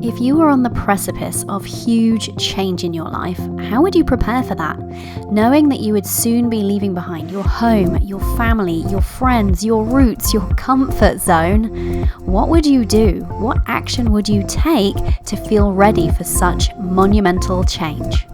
If you were on the precipice of huge change in your life, how would you prepare for that? Knowing that you would soon be leaving behind your home, your family, your friends, your roots, your comfort zone, what would you do? What action would you take to feel ready for such monumental change?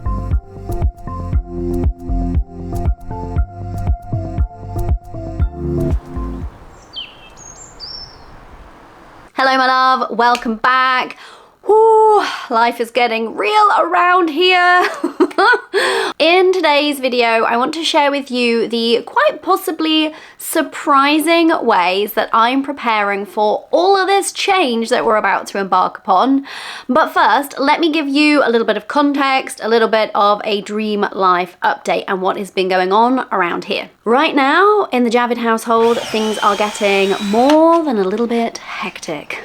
Hello, my love. Welcome back. Whew, life is getting real around here. In today's video, I want to share with you the quite possibly surprising ways that I'm preparing for all of this change that we're about to embark upon. But first, let me give you a little bit of context, a little bit of a dream life update and what has been going on around here. Right now, in the Javid household, things are getting more than a little bit hectic.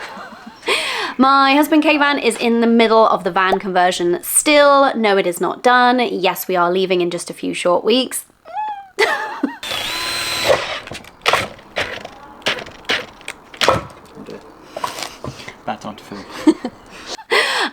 My husband Kayvan is in the middle of the van conversion still. No, it is not done. Yes, we are leaving in just a few short weeks. Bad time to film.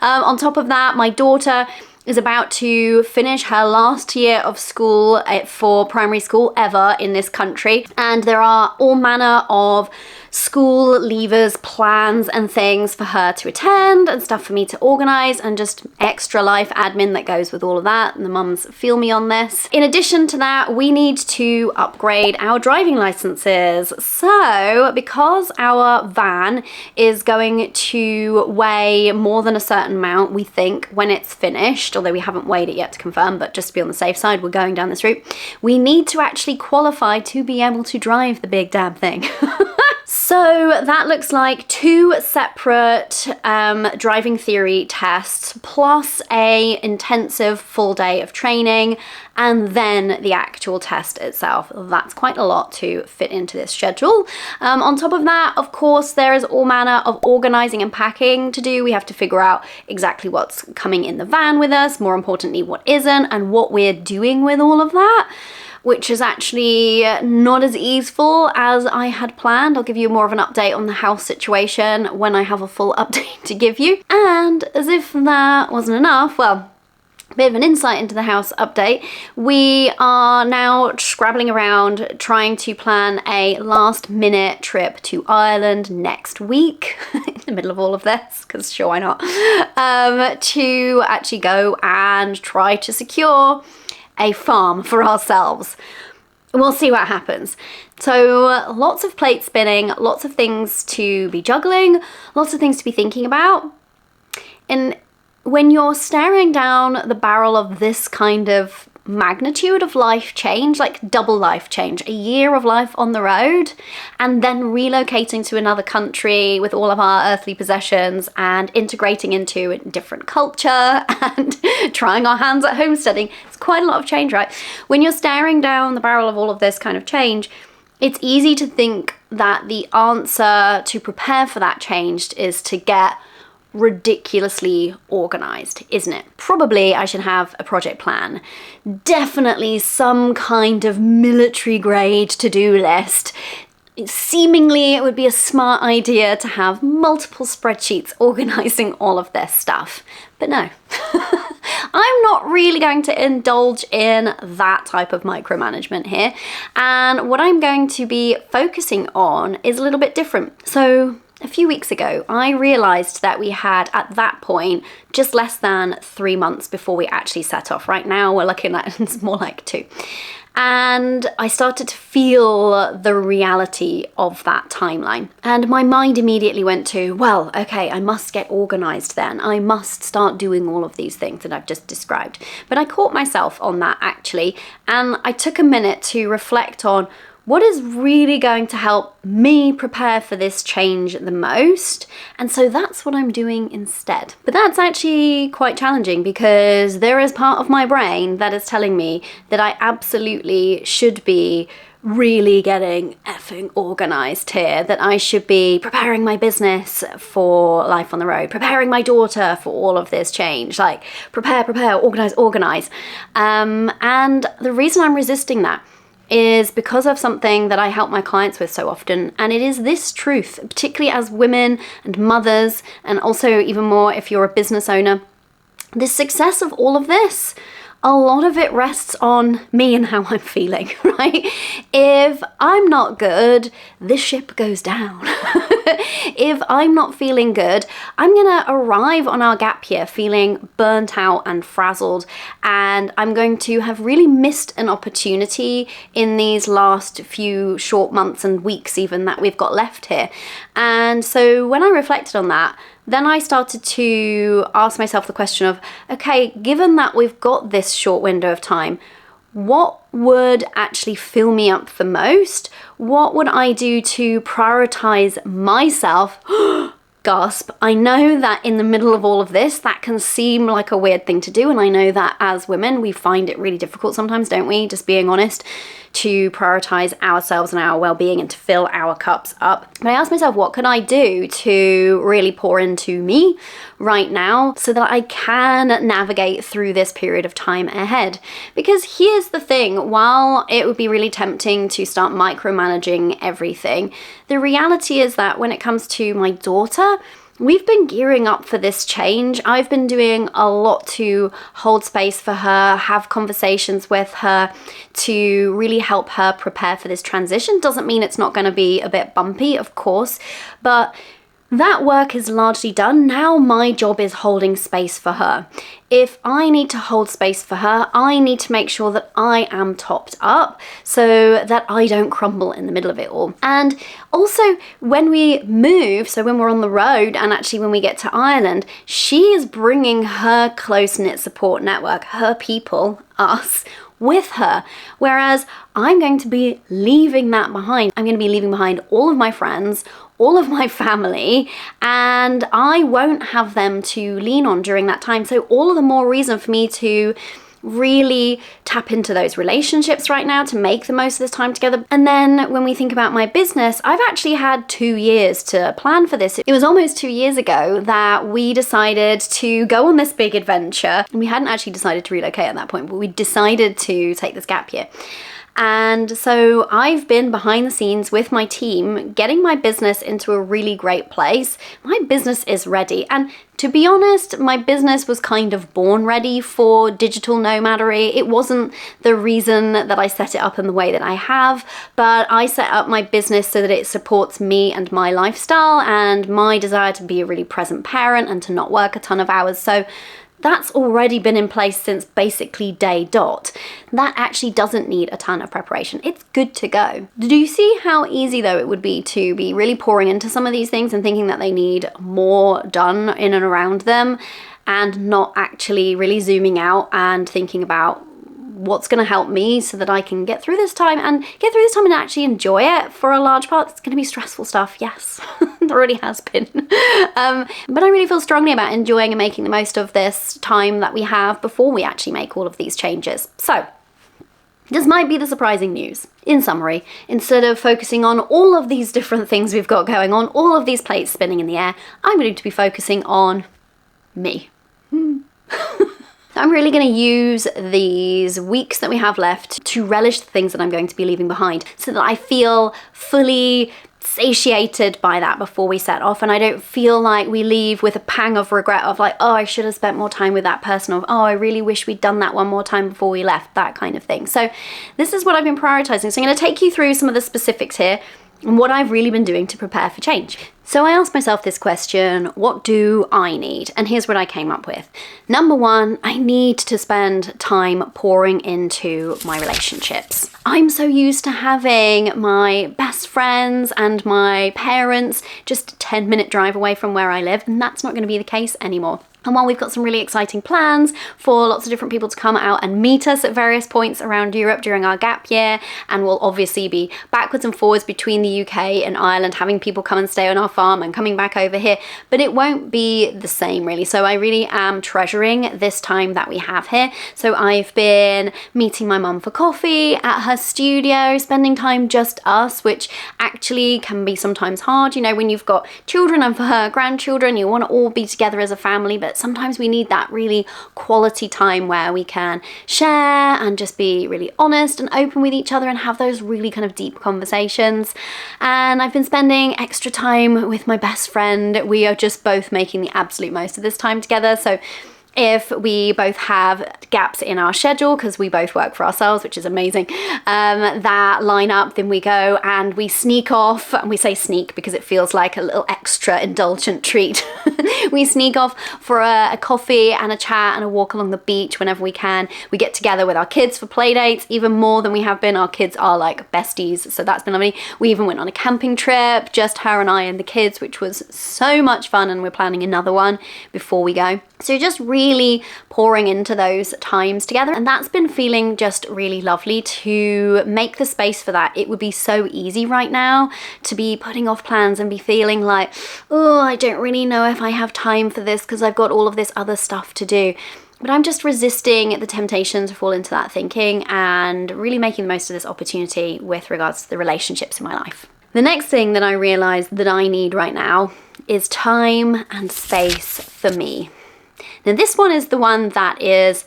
On top of that, my daughter is about to finish her last year of school for primary school ever in this country. And there are all manner of school leavers, plans and things for her to attend and stuff for me to organise and just extra life admin that goes with all of that. And the mums feel me on this. In addition to that, we need to upgrade our driving licenses. So because our van is going to weigh more than a certain amount, we think, when it's finished, although we haven't weighed it yet to confirm, but just to be on the safe side, we're going down this route. We need to actually qualify to be able to drive the big damn thing. So that looks like 2 separate driving theory tests plus a intensive full day of training and then the actual test itself. That's quite a lot to fit into this schedule. On top of that, of course, there is all manner of organising and packing to do. We have to figure out exactly what's coming in the van with us, more importantly what isn't, and what we're doing with all of that, which is actually not as easeful as I had planned. I'll give you more of an update on the house situation when I have a full update to give you. And as if that wasn't enough, well, a bit of an insight into the house update. We are now scrabbling around trying to plan a last minute trip to Ireland next week in the middle of all of this, because sure, why not, to actually go and try to secure a farm for ourselves. We'll see what happens. So lots of plate spinning, lots of things to be juggling, lots of things to be thinking about. And when you're staring down the barrel of this kind of magnitude of life change, like double life change, a year of life on the road, and then relocating to another country with all of our earthly possessions and integrating into a different culture and trying our hands at homesteading, it's quite a lot of change, right? When you're staring down the barrel of all of this kind of change, it's easy to think that the answer to prepare for that change is to get ridiculously organized, isn't it? Probably I should have a project plan, definitely some kind of military grade to-do list. Seemingly it would be a smart idea to have multiple spreadsheets organizing all of this stuff, but no. I'm not really going to indulge in that type of micromanagement here, and what I'm going to be focusing on is a little bit different. So a few weeks ago, I realised that we had, at that point, just less than 3 months before we actually set off. Right now, we're looking at, it's more like 2. And I started to feel the reality of that timeline. And my mind immediately went to, well, okay, I must get organised then. I must start doing all of these things that I've just described. But I caught myself on that, actually, and I took a minute to reflect on what is really going to help me prepare for this change the most? And so that's what I'm doing instead. But that's actually quite challenging because there is part of my brain that is telling me that I absolutely should be really getting effing organised here, that I should be preparing my business for life on the road, preparing my daughter for all of this change, like prepare, organise. And the reason I'm resisting that is because of something that I help my clients with so often. And it is this truth, particularly as women and mothers, and also even more if you're a business owner. The success of all of this, a lot of it rests on me and how I'm feeling, right? If I'm not good, the ship goes down. If I'm not feeling good, I'm gonna arrive on our gap year feeling burnt out and frazzled, and I'm going to have really missed an opportunity in these last few short months and weeks even that we've got left here. And so when I reflected on that, then I started to ask myself the question of, okay, given that we've got this short window of time, what would actually fill me up the most? What would I do to prioritize myself? Gasp. I know that in the middle of all of this, that can seem like a weird thing to do. And I know that as women, we find it really difficult sometimes, don't we? Just being honest, to prioritize ourselves and our well-being and to fill our cups up. But I asked myself, what can I do to really pour into me right now so that I can navigate through this period of time ahead? Because here's the thing, while it would be really tempting to start micromanaging everything, the reality is that when it comes to my daughter, we've been gearing up for this change. I've been doing a lot to hold space for her, have conversations with her to really help her prepare for this transition. Doesn't mean it's not going to be a bit bumpy, of course, but that work is largely done. Now my job is holding space for her. If I need to hold space for her, I need to make sure that I am topped up so that I don't crumble in the middle of it all. And also when we move, so when we're on the road and actually when we get to Ireland, she is bringing her close-knit support network, her people, us, with her. Whereas I'm going to be leaving that behind. I'm going to be leaving behind all of my friends, all of my family, and I won't have them to lean on during that time. So all of the more reason for me to really tap into those relationships right now to make the most of this time together. And then when we think about my business, I've actually had 2 years to plan for this. It was almost 2 years ago that we decided to go on this big adventure. And we hadn't actually decided to relocate at that point, but we decided to take this gap year. And so I've been behind the scenes with my team, getting my business into a really great place. My business is ready. And to be honest, my business was kind of born ready for digital nomadery. It wasn't the reason that I set it up in the way that I have, but I set up my business so that it supports me and my lifestyle and my desire to be a really present parent and to not work a ton of hours. So that's already been in place since basically day dot. That actually doesn't need a ton of preparation. It's good to go. Do you see how easy though it would be to be really pouring into some of these things and thinking that they need more done in and around them and not actually really zooming out and thinking about what's going to help me so that I can get through this time and actually enjoy it. For a large part, it's going to be stressful stuff, yes. It already has been. But I really feel strongly about enjoying and making the most of this time that we have before we actually make all of these changes. So this might be the surprising news. In summary, instead of focusing on all of these different things we've got going on, all of these plates spinning in the air, I'm going to be focusing on me. I'm really going to use these weeks that we have left to relish the things that I'm going to be leaving behind so that I feel fully satiated by that before we set off, and I don't feel like we leave with a pang of regret of like, oh, I should have spent more time with that person, or oh, I really wish we'd done that one more time before we left, that kind of thing. So this is what I've been prioritizing. So I'm going to take you through some of the specifics here and what I've really been doing to prepare for change. So I asked myself this question, what do I need? And here's what I came up with. Number one, I need to spend time pouring into my relationships. I'm so used to having my best friends and my parents just a 10-minute drive away from where I live, and that's not going to be the case anymore. And while we've got some really exciting plans for lots of different people to come out and meet us at various points around Europe during our gap year, and we'll obviously be backwards and forwards between the UK and Ireland, having people come and stay on our farm and coming back over here, but it won't be the same really. So I really am treasuring this time that we have here. So I've been meeting my mum for coffee at her studio, spending time just us, which actually can be sometimes hard, you know, when you've got children and for her grandchildren, you want to all be together as a family, but sometimes we need that really quality time where we can share and just be really honest and open with each other and have those really kind of deep conversations. And I've been spending extra time with my best friend. We are just both making the absolute most of this time together. So if we both have gaps in our schedule, because we both work for ourselves, which is amazing, that line up, then we go and we sneak off, and we say sneak because it feels like a little extra indulgent treat. We sneak off for a coffee and a chat and a walk along the beach whenever we can. We get together with our kids for play dates, even more than we have been. Our kids are like besties, so that's been lovely. We even went on a camping trip, just her and I and the kids, which was so much fun, and we're planning another one before we go. So just really pouring into those times together, and that's been feeling just really lovely to make the space for that. It would be so easy right now to be putting off plans and be feeling like, oh, I don't really know if I have time for this because I've got all of this other stuff to do. But I'm just resisting the temptation to fall into that thinking and really making the most of this opportunity with regards to the relationships in my life. The next thing that I realize that I need right now is time and space for me. Now this one is the one that is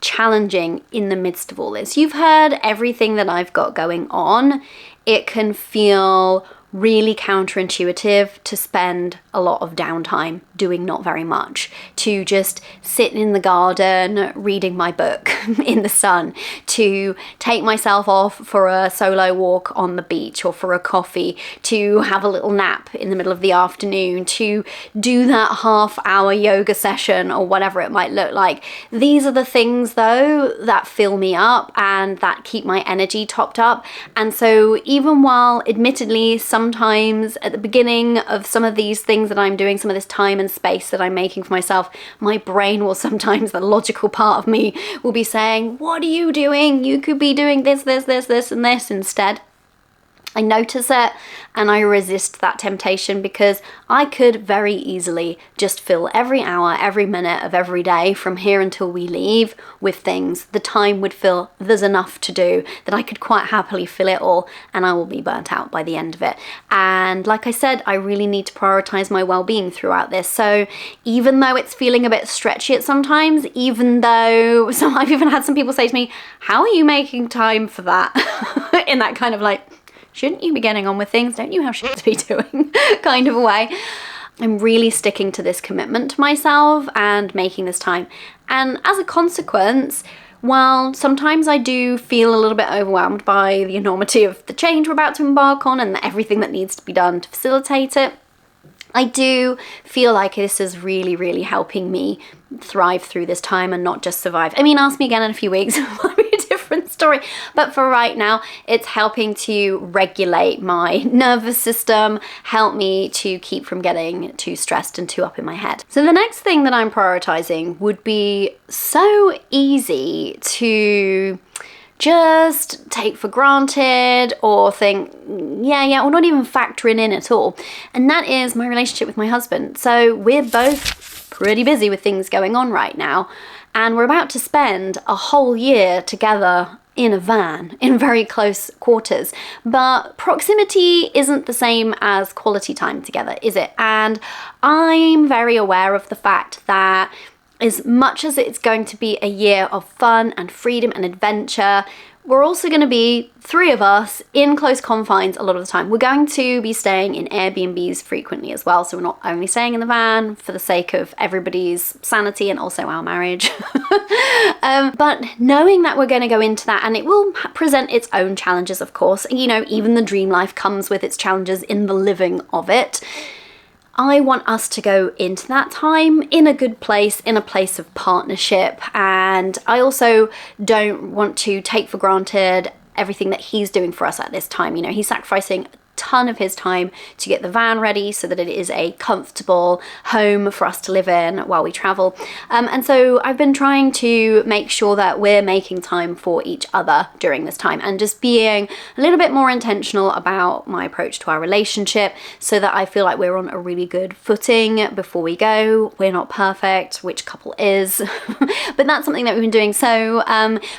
challenging in the midst of all this. You've heard everything that I've got going on. It can feel really counterintuitive to spend a lot of downtime doing not very much, to just sit in the garden reading my book in the sun, to take myself off for a solo walk on the beach or for a coffee, to have a little nap in the middle of the afternoon, to do that half-hour yoga session or whatever it might look like. These are the things though that fill me up and that keep my energy topped up. And so even while admittedly sometimes at the beginning of some of these things that I'm doing, some of this time and space that I'm making for myself, my brain will sometimes, the logical part of me will be saying, what are you doing? You could be doing this, this, this, this, and this instead. I notice it and I resist that temptation because I could very easily just fill every hour, every minute of every day from here until we leave with things. The time would feel there's enough to do that I could quite happily fill it all, and I will be burnt out by the end of it. And like I said, I really need to prioritize my well-being throughout this. So even though it's feeling a bit stretchy at sometimes, even though I've even had some people say to me, how are you making time for that? In that kind of like, shouldn't you be getting on with things? Don't you have shit to be doing? kind of a way. I'm really sticking to this commitment to myself and making this time. And as a consequence, while sometimes I do feel a little bit overwhelmed by the enormity of the change we're about to embark on and everything that needs to be done to facilitate it, I do feel like this is really, really helping me thrive through this time and not just survive. I mean, ask me again in a few weeks, it might be a different story. But for right now, it's helping to regulate my nervous system, help me to keep from getting too stressed and too up in my head. So the next thing that I'm prioritizing would be so easy to just take for granted or think, yeah, or not even factoring in at all. And that is my relationship with my husband. So we're both pretty busy with things going on right now, and we're about to spend a whole year together in a van in very close quarters. But proximity isn't the same as quality time together, is it? And I'm very aware of the fact that as much as it's going to be a year of fun and freedom and adventure, we're also going to be three of us in close confines a lot of the time. We're going to be staying in Airbnbs frequently as well, so we're not only staying in the van for the sake of everybody's sanity and also our marriage. But knowing that we're going to go into that, and it will present its own challenges, of course. You know, even the dream life comes with its challenges in the living of it. I want us to go into that time in a good place, in a place of partnership. And I also don't want to take for granted everything that he's doing for us at this time. You know, he's sacrificing a ton of his time to get the van ready so that it is a comfortable home for us to live in while we travel. And so I've been trying to make sure that we're making time for each other during this time and just being a little bit more intentional about my approach to our relationship so that I feel like we're on a really good footing before we go. We're not perfect, which couple is, but that's something that we've been doing. So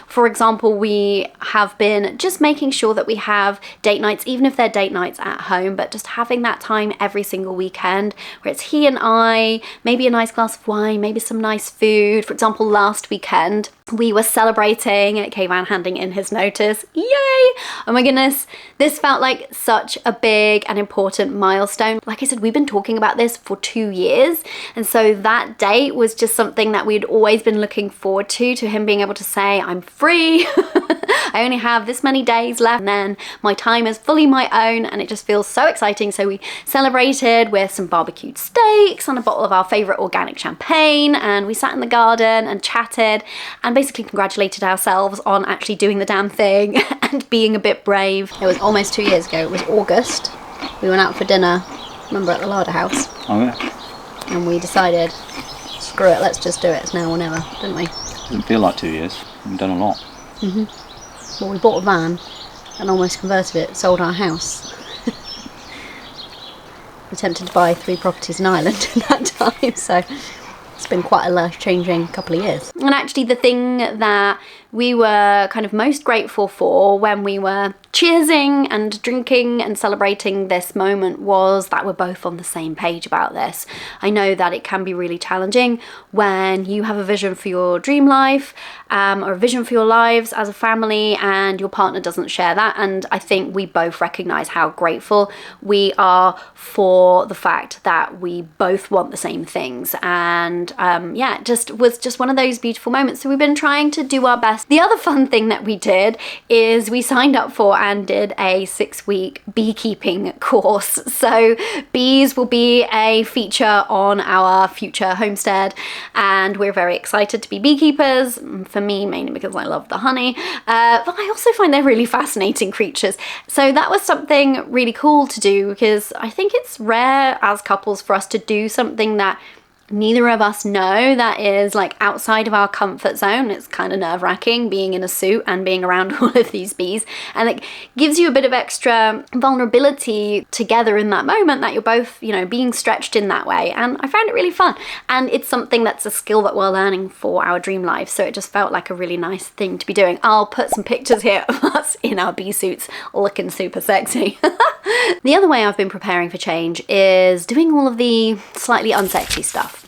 for example, we have been just making sure that we have date nights, even if they're date nights at home, but just having that time every single weekend where it's he and I, maybe a nice glass of wine, maybe some nice food. For example, last weekend we were celebrating Kayvan handing in his notice. Yay! Oh my goodness, this felt like such a big and important milestone. Like I said, we've been talking about this for 2 years, and so that date was just something that we'd always been looking forward to him being able to say, I'm free, I only have this many days left, and then my time is fully my own, and it just feels so exciting. So we celebrated with some barbecued steaks and a bottle of our favorite organic champagne, and we sat in the garden and chatted and basically congratulated ourselves on actually doing the damn thing and being a bit brave. It was almost 2 years ago. It was August. We went out for dinner, remember, at the Larder House. Oh yeah. And we decided, screw it, let's just do it. It's now or never, didn't we? Didn't feel like 2 years. We've done a lot. Well, we bought a van and almost converted it, sold our house. Attempted to buy 3 properties in Ireland in that time, so it's been quite a life-changing couple of years. And actually the thing that we were kind of most grateful for when we were cheersing and drinking and celebrating this moment was that we're both on the same page about this. I know that it can be really challenging when you have a vision for your dream life or a vision for your lives as a family and your partner doesn't share that, and I think we both recognize how grateful we are for the fact that we both want the same things. And yeah, it was just one of those beautiful moments. So we've been trying to do our best. The other fun thing that we did is we signed up for and did a 6-week beekeeping course. So bees will be a feature on our future homestead, and we're very excited to be beekeepers. For me, mainly because I love the honey, but I also find they're really fascinating creatures. So that was something really cool to do, because I think it's rare as couples for us to do something that neither of us know, that is like outside of our comfort zone. It's kind of nerve-wracking being in a suit and being around all of these bees, and it gives you a bit of extra vulnerability together in that moment that you're both, you know, being stretched in that way. And I found it really fun, and it's something that's a skill that we're learning for our dream life, so it just felt like a really nice thing to be doing. I'll put some pictures here of us in our bee suits looking super sexy. The other way I've been preparing for change is doing all of the slightly unsexy stuff.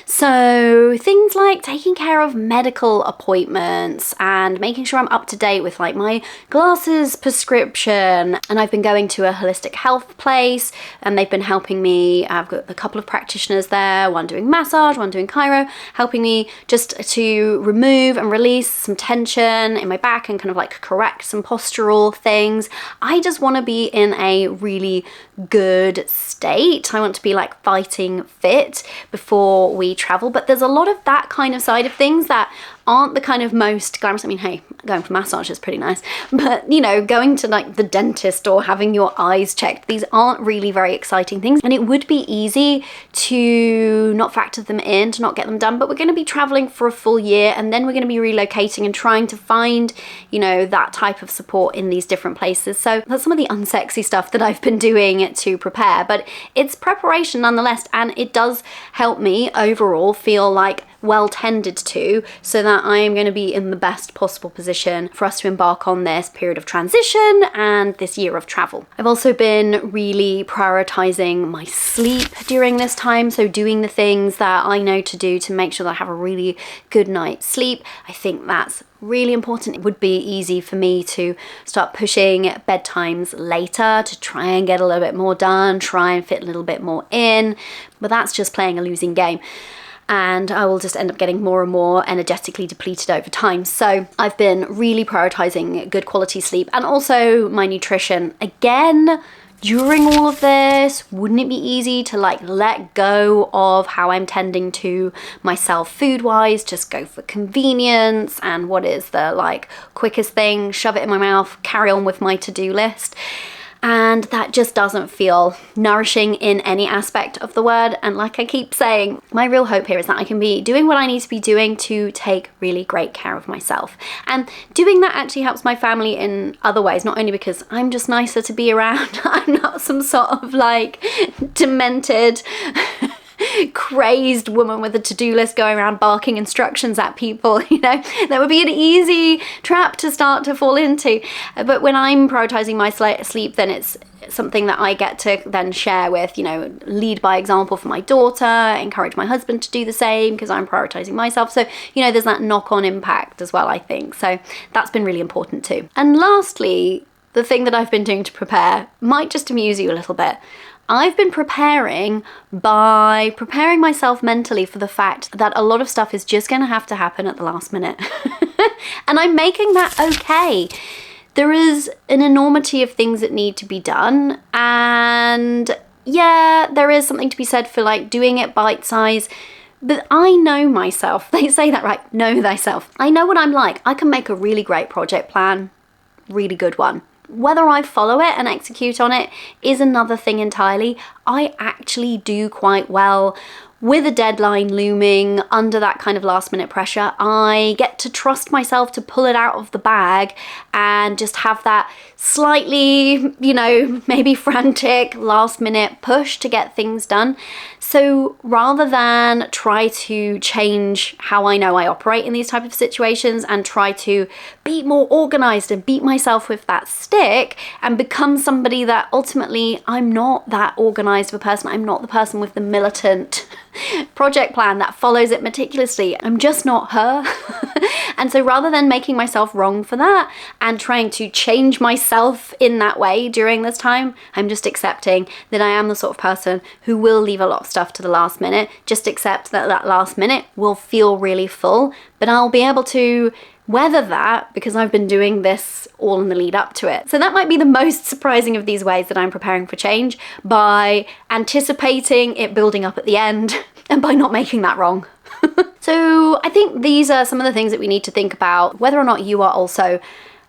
So things like taking care of medical appointments and making sure I'm up to date with like my glasses prescription. And I've been going to a holistic health place and they've been helping me. I've got a couple of practitioners there, one doing massage, one doing chiro, helping me just to remove and release some tension in my back and kind of like correct some postural things. I just want to be in a really good state. I want to be like fighting fit before we travel, but there's a lot of that kind of side of things that aren't the kind of most glamorous. I mean, hey, going for massage is pretty nice, but you know, going to like the dentist or having your eyes checked, these aren't really very exciting things, and it would be easy to not factor them in, to not get them done. But we're going to be traveling for a full year, and then we're going to be relocating and trying to find, you know, that type of support in these different places. So that's some of the unsexy stuff that I've been doing to prepare, but it's preparation nonetheless, and it does help me overall feel like well tended to, so that I am going to be in the best possible position for us to embark on this period of transition and this year of travel. I've also been really prioritizing my sleep during this time, so doing the things that I know to do to make sure that I have a really good night's sleep. I think that's really important. It would be easy for me to start pushing bedtimes later to try and get a little bit more done, try and fit a little bit more in, but that's just playing a losing game. And I will just end up getting more and more energetically depleted over time. So I've been really prioritizing good quality sleep and also my nutrition. Again, during all of this, wouldn't it be easy to like let go of how I'm tending to myself food-wise, just go for convenience and what is the like quickest thing, shove it in my mouth, carry on with my to-do list? And that just doesn't feel nourishing in any aspect of the word. And like I keep saying, my real hope here is that I can be doing what I need to be doing to take really great care of myself. And doing that actually helps my family in other ways, not only because I'm just nicer to be around, I'm not some sort of like demented crazed woman with a to-do list going around barking instructions at people, you know, that would be an easy trap to start to fall into. But when I'm prioritizing my sleep, then it's something that I get to then share with, you know, lead by example for my daughter, encourage my husband to do the same because I'm prioritizing myself. So, you know, there's that knock-on impact as well, I think. So that's been really important too. And lastly, the thing that I've been doing to prepare might just amuse you a little bit. I've been preparing by preparing myself mentally for the fact that a lot of stuff is just going to have to happen at the last minute. And I'm making that okay. There is an enormity of things that need to be done. And yeah, there is something to be said for like doing it bite size. But I know myself. They say that, right? Know thyself. I know what I'm like. I can make a really great project plan, really good one. Whether I follow it and execute on it is another thing entirely. I actually do quite well with a deadline looming, under that kind of last minute pressure. I get to trust myself to pull it out of the bag and just have that slightly, you know, maybe frantic last minute push to get things done. So rather than try to change how I know I operate in these type of situations and try to be more organized and beat myself with that stick and become somebody that ultimately I'm not that organized of a person. I'm not the person with the militant project plan that follows it meticulously. I'm just not her. And so rather than making myself wrong for that and trying to change myself in that way during this time, I'm just accepting that I am the sort of person who will leave a lot of stuff to the last minute. Just accept that that last minute will feel really full, but I'll be able to weather that because I've been doing this all in the lead up to it. So that might be the most surprising of these ways that I'm preparing for change, by anticipating it building up at the end and by not making that wrong. So I think these are some of the things that we need to think about, whether or not you are also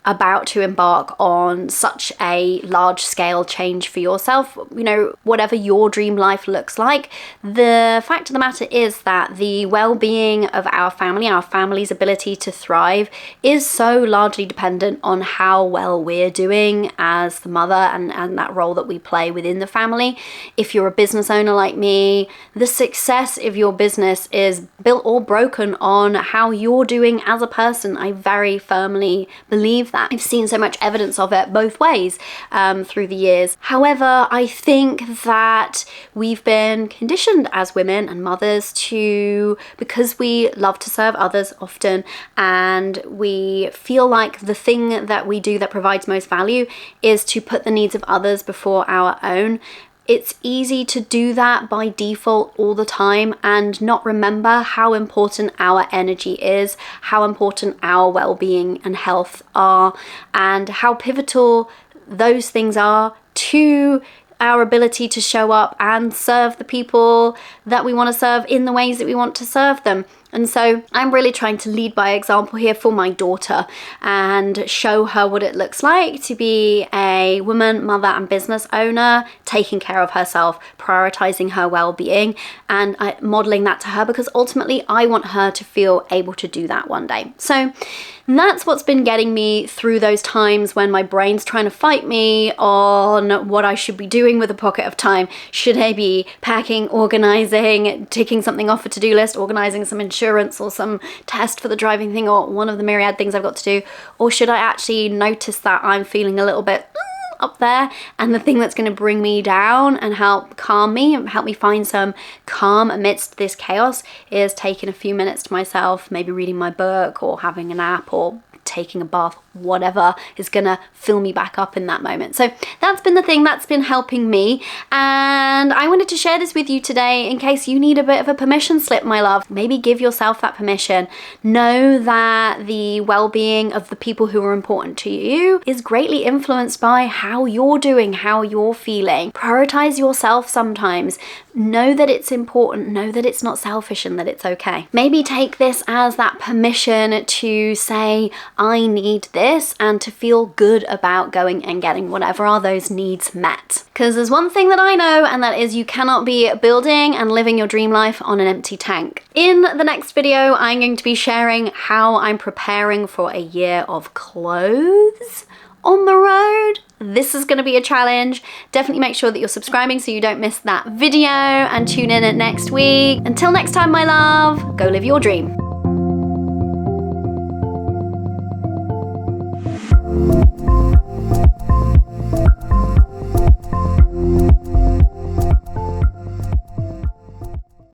about to embark on such a large scale change for yourself, you know, whatever your dream life looks like. The fact of the matter is that the well-being of our family's ability to thrive is so largely dependent on how well we're doing as the mother and that role that we play within the family. If you're a business owner like me, the success of your business is built or broken on how you're doing as a person. I very firmly believe that. I've seen so much evidence of it both ways through the years. However, I think that we've been conditioned as women and mothers to, because we love to serve others often and we feel like the thing that we do that provides most value is to put the needs of others before our own. It's easy to do that by default all the time and not remember how important our energy is, how important our well-being and health are, and how pivotal those things are to our ability to show up and serve the people that we want to serve in the ways that we want to serve them. And so I'm really trying to lead by example here for my daughter and show her what it looks like to be a woman, mother and business owner, taking care of herself, prioritizing her well-being, and modeling that to her because ultimately I want her to feel able to do that one day. So that's what's been getting me through those times when my brain's trying to fight me on what I should be doing with a pocket of time. Should I be packing, organizing, ticking something off a to-do list, organizing some insurance or some test for the driving thing or one of the myriad things I've got to do? Or should I actually notice that I'm feeling a little bit up there and the thing that's going to bring me down and help calm me and help me find some calm amidst this chaos is taking a few minutes to myself, maybe reading my book or having a nap or taking a bath, whatever is gonna fill me back up in that moment. So that's been the thing that's been helping me, and I wanted to share this with you today in case you need a bit of a permission slip, my love. Maybe give yourself that permission. Know that the well-being of the people who are important to you is greatly influenced by how you're doing, how you're feeling. Prioritize yourself sometimes. Know that it's important, know that it's not selfish and that it's okay. Maybe take this as that permission to say, I need this this and to feel good about going and getting whatever are those needs met. Because there's one thing that I know, and that is you cannot be building and living your dream life on an empty tank. In the next video, I'm going to be sharing how I'm preparing for a year of clothes on the road. This is going to be a challenge. Definitely make sure that you're subscribing so you don't miss that video, and tune in at next week. Until next time, my love, go live your dream.